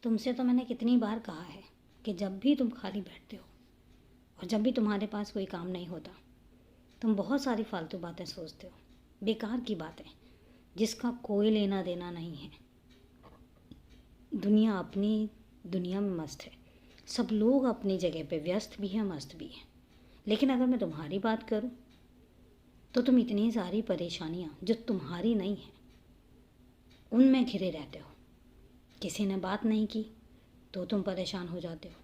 तुमसे तो मैंने कितनी बार कहा है कि जब भी तुम खाली बैठते हो और जब भी तुम्हारे पास कोई काम नहीं होता, तुम बहुत सारी फालतू बातें सोचते हो, बेकार की बातें जिसका कोई लेना देना नहीं है। दुनिया अपनी दुनिया में मस्त है, सब लोग अपनी जगह पे व्यस्त भी हैं, मस्त भी हैं। लेकिन अगर मैं तुम्हारी बात करूं तो तुम इतनी सारी परेशानियां जो तुम्हारी नहीं हैं उनमें घिरे रहते हो। किसी ने बात नहीं की तो तुम परेशान हो जाते हो,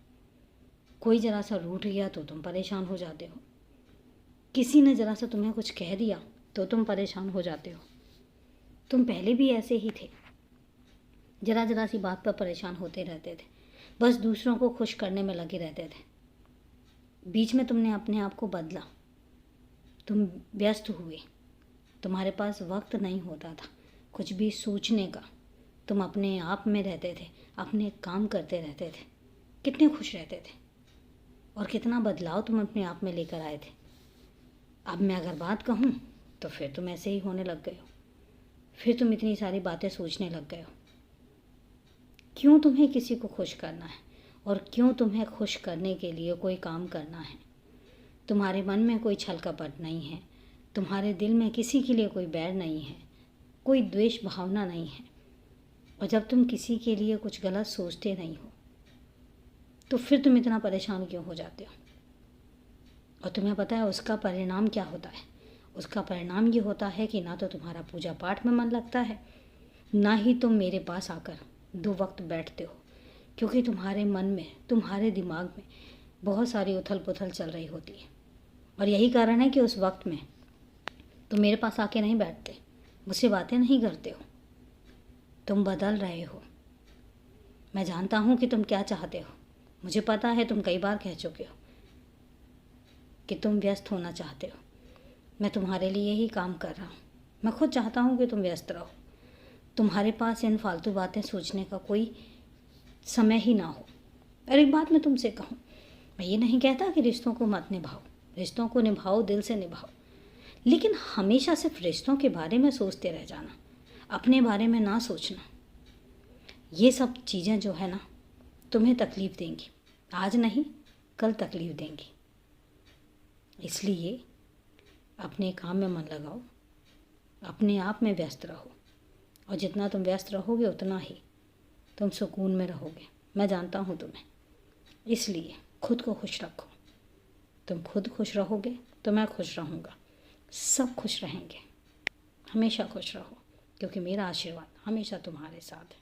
कोई ज़रा सा रूठ गया तो तुम परेशान हो जाते हो, किसी ने ज़रा सा तुम्हें कुछ कह दिया तो तुम परेशान हो जाते हो। तुम पहले भी ऐसे ही थे, ज़रा ज़रा सी बात पर परेशान होते रहते थे, बस दूसरों को खुश करने में लगे रहते थे। बीच में तुमने अपने आप को बदला, तुम व्यस्त हुए, तुम्हारे पास वक्त नहीं होता था कुछ भी सोचने का। तुम अपने आप में रहते थे, अपने काम करते रहते थे, कितने खुश रहते थे और कितना बदलाव तुम अपने आप में लेकर आए थे। अब मैं अगर बात कहूँ तो फिर तुम ऐसे ही होने लग गए हो, फिर तुम इतनी सारी बातें सोचने लग गए हो। क्यों तुम्हें किसी को खुश करना है और क्यों तुम्हें खुश करने के लिए कोई काम करना है? तुम्हारे मन में कोई छल कपट नहीं है, तुम्हारे दिल में किसी के लिए कोई बैर नहीं है, कोई द्वेष भावना नहीं है। और जब तुम किसी के लिए कुछ गलत सोचते नहीं हो तो फिर तुम इतना परेशान क्यों हो जाते हो? और तुम्हें पता है उसका परिणाम क्या होता है? उसका परिणाम ये होता है कि ना तो तुम्हारा पूजा पाठ में मन लगता है, ना ही तुम मेरे पास आकर 2 वक्त बैठते हो, क्योंकि तुम्हारे मन में, तुम्हारे दिमाग में बहुत सारी उथल पुथल चल रही होती है। और यही कारण है कि उस वक्त में तुम मेरे पास आके नहीं बैठते, मुझसे बातें नहीं करते हो। तुम बदल रहे हो। मैं जानता हूँ कि तुम क्या चाहते हो, मुझे पता है, तुम कई बार कह चुके हो कि तुम व्यस्त होना चाहते हो। मैं तुम्हारे लिए ही काम कर रहा हूँ। मैं खुद चाहता हूँ कि तुम व्यस्त रहो, तुम्हारे पास इन फालतू बातें सोचने का कोई समय ही ना हो। और एक बात मैं तुमसे कहूँ, मैं ये नहीं कहता कि रिश्तों को मत निभाओ, रिश्तों को निभाओ, दिल से निभाओ, लेकिन हमेशा सिर्फ रिश्तों के बारे में सोचते रह जाना, अपने बारे में ना सोचना, ये सब चीज़ें जो है ना तुम्हें तकलीफ़ देंगी। आज नहीं, कल तकलीफ़ देंगी। इसलिए अपने काम में मन लगाओ, अपने आप में व्यस्त रहो, और जितना तुम व्यस्त रहोगे उतना ही तुम सुकून में रहोगे। मैं जानता हूँ तुम्हें, इसलिए खुद को खुश रखो। तुम खुद खुश रहोगे तो मैं खुश रहूँगा, सब खुश रहेंगे। हमेशा खुश रहो, क्योंकि मेरा आशीर्वाद हमेशा तुम्हारे साथ है।